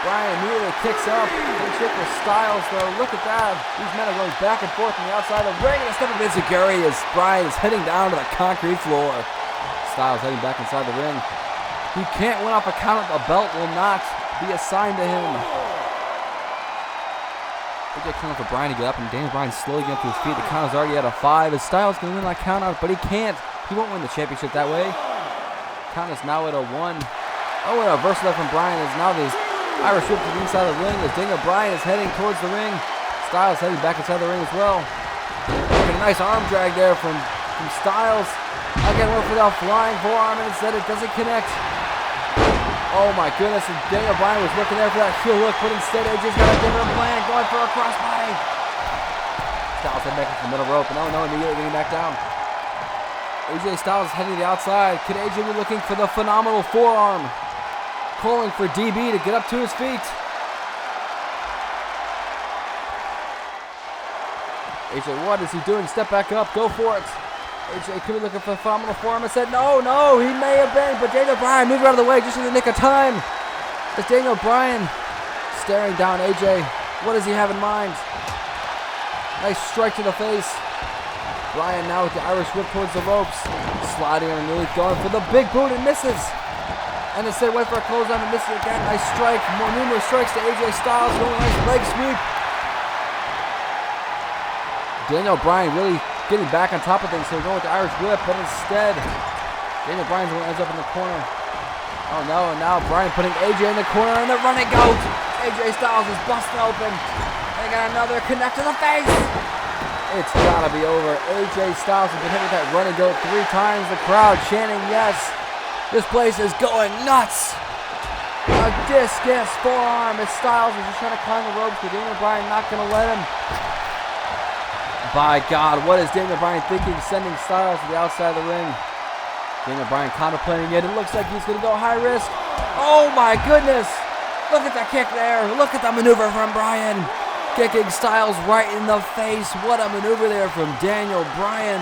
Bryan immediately kicks up. Big shit for Styles though. Look at that. These men are going back and forth on the outside of the ring. And a step of Enziguri as Bryan is heading down to the concrete floor. Styles heading back inside the ring. He can't win off a count. A belt will not be assigned to him. Big count for Bryan to get up, and Daniel Bryan slowly getting to his feet. The count is already at a 5. As Styles can win that count out, but he can't. He won't win the championship that way. Count is now at a 1. And a reversal there from Bryan is now this Irish whip to the inside of the ring as Daniel Bryan is heading towards the ring. Styles heading back inside the ring as well. Look at a nice arm drag there from Styles. Again, went for that flying forearm and instead it doesn't connect. Oh my goodness, and Daniel Bryan was looking there for that heel hook, but instead AJ's got a different plan, going for a crossbody. Styles heading back into the middle rope, and immediately getting back down. AJ Styles heading to the outside. Could AJ be looking for the phenomenal forearm? Calling for DB to get up to his feet. AJ, what is he doing? Step back up, go for it. AJ could be looking for a phenomenal forearm and said, no, he may have been, but Daniel Bryan moved out of the way just in the nick of time. As Daniel Bryan staring down AJ. What does he have in mind? Nice strike to the face. Bryan now with the Irish whip towards the ropes. Sliding underneath, going for the big boot and misses. And instead went for a clothesline and misses again. Nice strike, more numerous strikes to AJ Styles. Going nice leg sweep. Daniel Bryan really getting back on top of things, so going with the Irish whip, but instead, Daniel Bryan's the one ends up in the corner. Oh no, and now Bryan putting AJ in the corner, and the running goat. AJ Styles is busted open. They got another connect to the face. It's gotta be over. AJ Styles has been hit with that running goat 3 times. The crowd chanting yes. This place is going nuts. A discus forearm as Styles is just trying to climb the ropes, but Daniel Bryan not gonna let him. By God, what is Daniel Bryan thinking, sending Styles to the outside of the ring? Daniel Bryan contemplating it. It looks like he's going to go high risk. Oh my goodness. Look at the kick there. Look at the maneuver from Bryan. Kicking Styles right in the face. What a maneuver there from Daniel Bryan.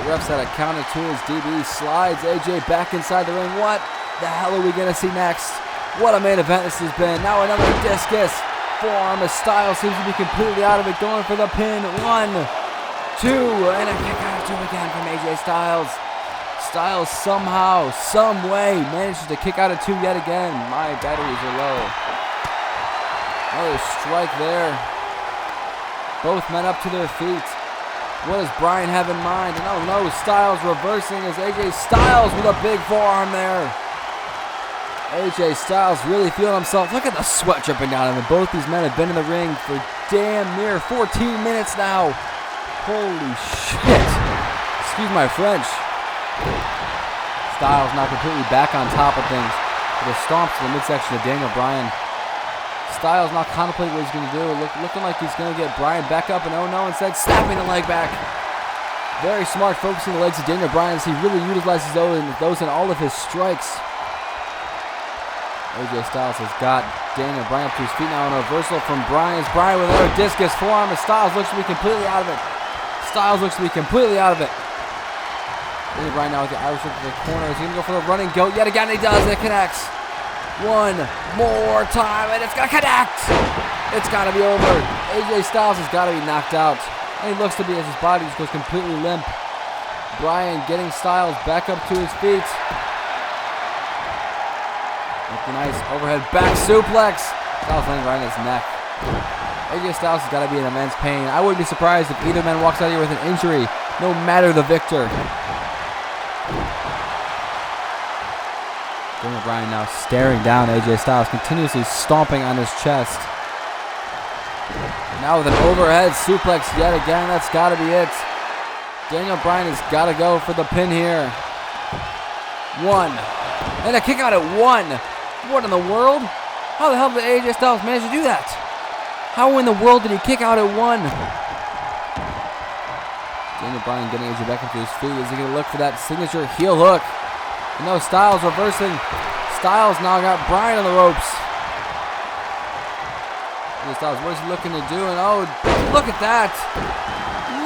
The ref said a count of 2 as DB slides AJ back inside the ring. What the hell are we going to see next? What a main event this has been. Now another discus forearm as Styles seems to be completely out of it, going for the pin. 1, 2, and a kick out of 2 again from AJ Styles. Styles somehow, some way, manages to kick out at 2 yet again. My batteries are low. Another strike there. Both men up to their feet. What does Bryan have in mind? And oh no, Styles reversing as AJ Styles with a big forearm there. AJ Styles really feeling himself. Look at the sweat dripping down him. Both these men have been in the ring for damn near 14 minutes now. Holy shit. Excuse my French. Styles now completely back on top of things. With a stomp to the midsection of Daniel Bryan. Styles not contemplating what he's going to do. Looking like he's going to get Bryan back up, and oh no, instead snapping the leg back. Very smart, focusing the legs of Daniel Bryan as he really utilizes those in all of his strikes. AJ Styles has got Daniel Bryan up to his feet now on a reversal from Bryan. Bryan with another discus forearm, and Styles looks to be completely out of it. Styles looks to be completely out of it. Daniel Bryan now with the Irish whip to the corner. He's going to go for the running goat yet again. He does. It connects. One more time, and it's going to connect. It's got to be over. AJ Styles has got to be knocked out. And he looks to be as his body just goes completely limp. Bryan getting Styles back up to his feet. With a nice overhead back suplex. Styles laying right on his neck. AJ Styles has got to be in immense pain. I wouldn't be surprised if either man walks out here with an injury, no matter the victor. Daniel Bryan now staring down AJ Styles, continuously stomping on his chest. Now with an overhead suplex yet again. That's got to be it. Daniel Bryan has got to go for the pin here. 1. And a kick out at 1. What in the world? How the hell did AJ Styles manage to do that? How in the world did he kick out at 1? Daniel Bryan getting AJ back into his feet. Is he going to look for that signature heel hook? And no, Styles reversing. Styles now got Bryan on the ropes. AJ Styles, what is he looking to do? And oh, look at that.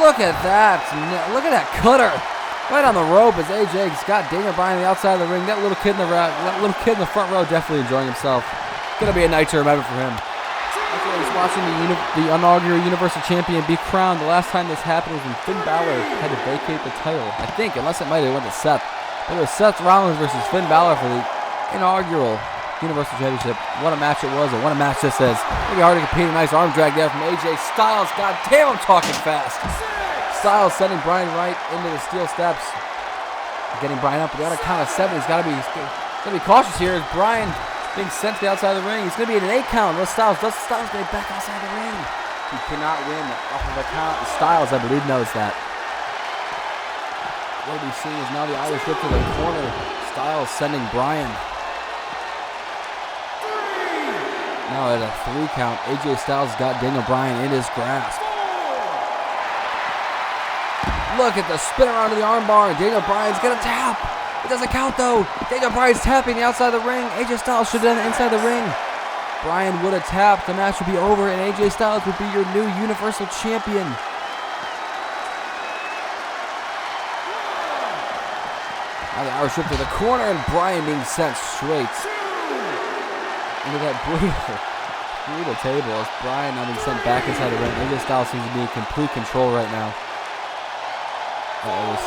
Look at that. Look at that cutter. Right on the rope as AJ's got Daniel Bryan on the outside of the ring. That little kid in the front row definitely enjoying himself. Gonna be a night to remember for him. After he's watching the inaugural Universal Champion be crowned, the last time this happened was when Finn Balor had to vacate the title. I think, unless it might have went to Seth. But it was Seth Rollins versus Finn Balor for the inaugural Universal Championship. What a match it was, and what a match this is. Pretty hard to compete. A nice arm drag there from AJ Styles. God damn, I'm talking fast. Styles sending Bryan right into the steel steps. Getting Bryan up, but on a count of 7, he's got to be cautious here. As Bryan being sent to the outside of the ring, he's going to be at an 8 count. Unless Styles get back outside the ring. He cannot win off of a count. Styles, I believe, knows that. What we're seeing is now the Irish whip to the corner. Styles sending Bryan. Now at a 3 count, AJ Styles got Daniel Bryan in his grasp. Look at the spin around to the armbar, and Daniel Bryan's gonna tap. It doesn't count though. Daniel Bryan's tapping the outside of the ring. AJ Styles should have done it inside the ring. Bryan would have tapped. The match would be over, and AJ Styles would be your new Universal Champion. Now the Irish whip to the corner, and Bryan being sent straight into that brutal table as Bryan now being sent back inside the ring. AJ Styles seems to be in complete control right now.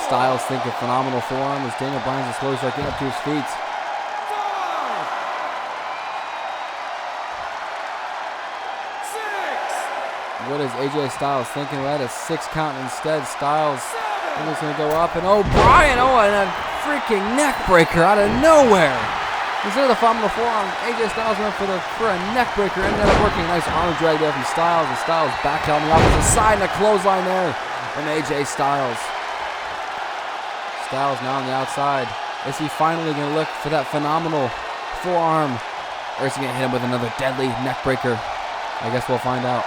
Styles thinking phenomenal forearm as Daniel Bryan's slowly start getting up to his feet. 5, 6. What is AJ Styles thinking? We're at a 6 count instead. Styles is going to go up, and oh, Bryan, and a freaking neck breaker out of nowhere. Instead of the phenomenal forearm, AJ Styles went for a neck breaker, ended up working a nice arm drag there from Styles, and Styles back on the opposite side, and a clothesline there from AJ Styles. Styles now on the outside. Is he finally going to look for that phenomenal forearm? Or is he going to hit him with another deadly neck breaker? I guess we'll find out.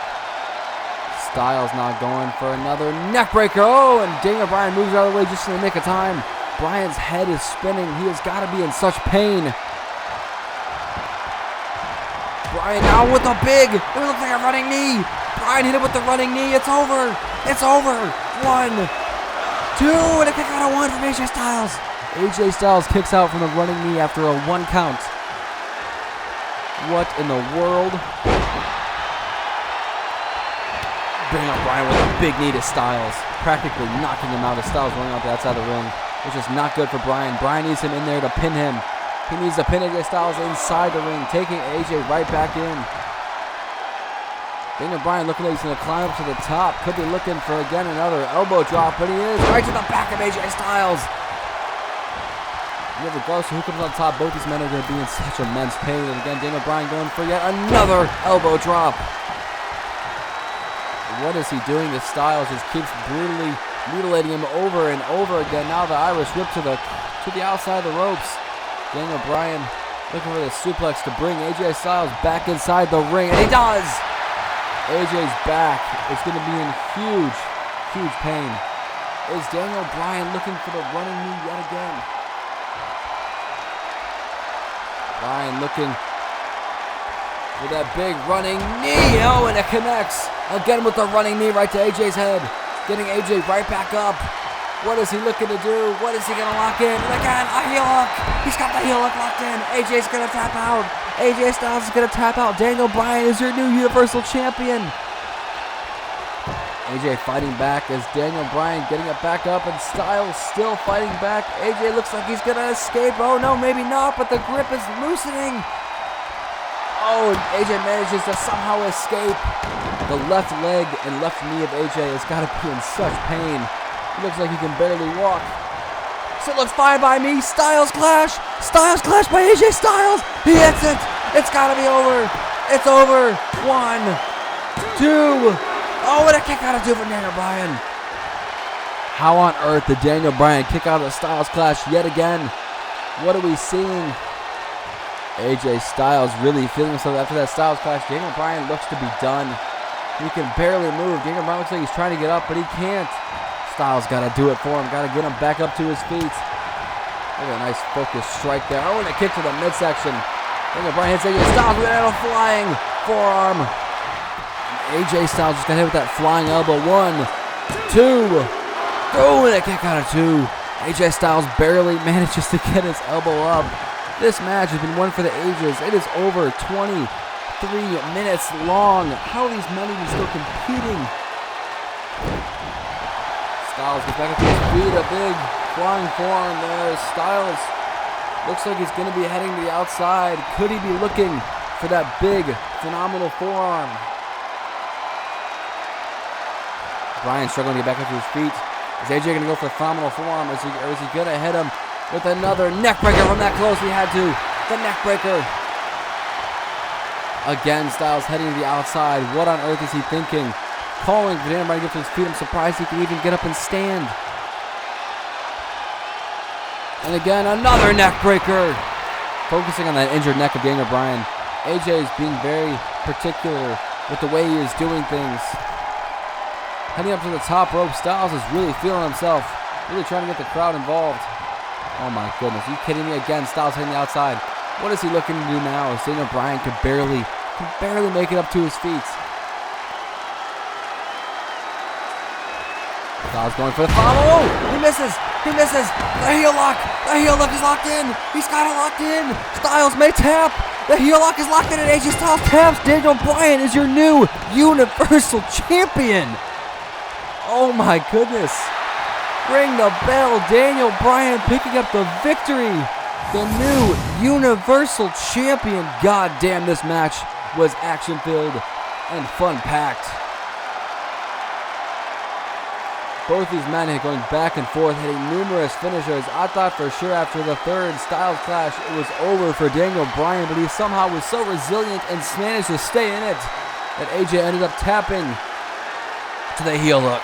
Styles now going for another neck breaker. Oh, and Daniel Bryan moves out of the way just in the nick of time. Bryan's head is spinning. He has got to be in such pain. Bryan now with a big, it looks like a running knee. Bryan hit him with the running knee. It's over. It's over. 1, 2, and a kick out of 1 from AJ Styles. AJ Styles kicks out from the running knee after a 1 count. What in the world? Bring up Bryan with a big knee to Styles, practically knocking him out as Styles running out the outside of the ring. which is not good for Bryan. Bryan needs him in there to pin him. He needs to pin AJ Styles inside the ring, taking AJ right back in. Daniel Bryan looking like he's going to climb up to the top. Could be looking for, again, another elbow drop, but he is right to the back of AJ Styles. Yeah, regardless of who comes on top, both these men are going to be in such immense pain. And again, Daniel Bryan going for yet another elbow drop. What is he doing to Styles? Just keeps brutally mutilating him over and over again. Now the Irish whip to the outside of the ropes. Daniel Bryan looking for the suplex to bring AJ Styles back inside the ring, and he does! AJ's back is going to be in huge, huge pain. Is Daniel Bryan looking for the running knee yet again? Bryan looking for that big running knee. Oh, and it connects. Again with the running knee right to AJ's head. Getting AJ right back up. What is he looking to do? What is he going to lock in? And again, a heel hook. He's got the heel hook locked in. AJ's going to tap out. AJ Styles is going to tap out. Daniel Bryan is your new Universal Champion. AJ fighting back as Daniel Bryan getting it back up, and Styles still fighting back. AJ looks like he's going to escape. Oh, no, maybe not, but the grip is loosening. Oh, and AJ manages to somehow escape. The left leg and left knee of AJ has got to be in such pain. He looks like he can barely walk. So it looks fine by me. Styles clash. Styles clash by AJ Styles. He hits it. It's got to be over. It's over. 1, 2. Oh, and a kick out of 2 from Daniel Bryan. How on earth did Daniel Bryan kick out of the Styles clash yet again? What are we seeing? AJ Styles really feeling himself after that Styles clash. Daniel Bryan looks to be done. He can barely move. Daniel Bryan looks like he's trying to get up, but he can't. Styles got to do it for him. Got to get him back up to his feet. Look at a nice focused strike there. Oh, and a kick to the midsection. Daniel Bryan hits AJ Styles with a flying forearm. And AJ Styles just got hit with that flying elbow. 1, 2. Oh, and a kick out of 2. AJ Styles barely manages to get his elbow up. This match has been won for the ages. It is over 23 minutes long. How are these men even still competing? Styles gets back up to his feet. A big flying forearm there. Styles looks like he's going to be heading to the outside. Could he be looking for that big, phenomenal forearm? Bryan struggling to get back up to his feet. Is AJ going to go for a phenomenal forearm? Or is he going to hit him with another neck breaker from that close? He had to. The neck breaker. Again, Styles heading to the outside. What on earth is he thinking? Calling for Daniel Bryan to get to his feet. I'm surprised he can even get up and stand. And again, another neck breaker. Focusing on that injured neck of Daniel Bryan. AJ is being very particular with the way he is doing things. Heading up to the top rope, Styles is really feeling himself. Really trying to get the crowd involved. Oh my goodness, are you kidding me? Again, Styles heading the outside. What is he looking to do now? As Daniel Bryan can barely make it up to his feet. Styles going for the follow. Oh, he misses. The heel lock is locked in. He's got it locked in. Styles may tap. The heel lock is locked in, and AJ Styles taps. Daniel Bryan is your new Universal Champion. Oh my goodness. Ring the bell. Daniel Bryan picking up the victory. The new Universal Champion. God damn, this match was action-filled and fun-packed. Both these men are going back and forth, hitting numerous finishers. I thought for sure after the third Styles clash it was over for Daniel Bryan, but he somehow was so resilient and managed to stay in it that AJ ended up tapping to the heel hook.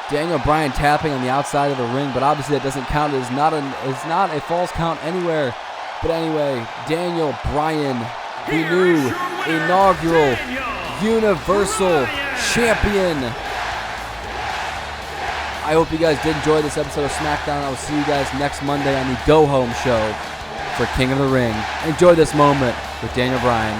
Daniel Bryan tapping on the outside of the ring, but obviously that doesn't count. It's not a false count anywhere. But anyway, Daniel Bryan, the new inaugural Universal Champion. I hope you guys did enjoy this episode of Smackdown. I will see you guys next Monday on the Go Home Show for King of the Ring. Enjoy this moment with Daniel Bryan.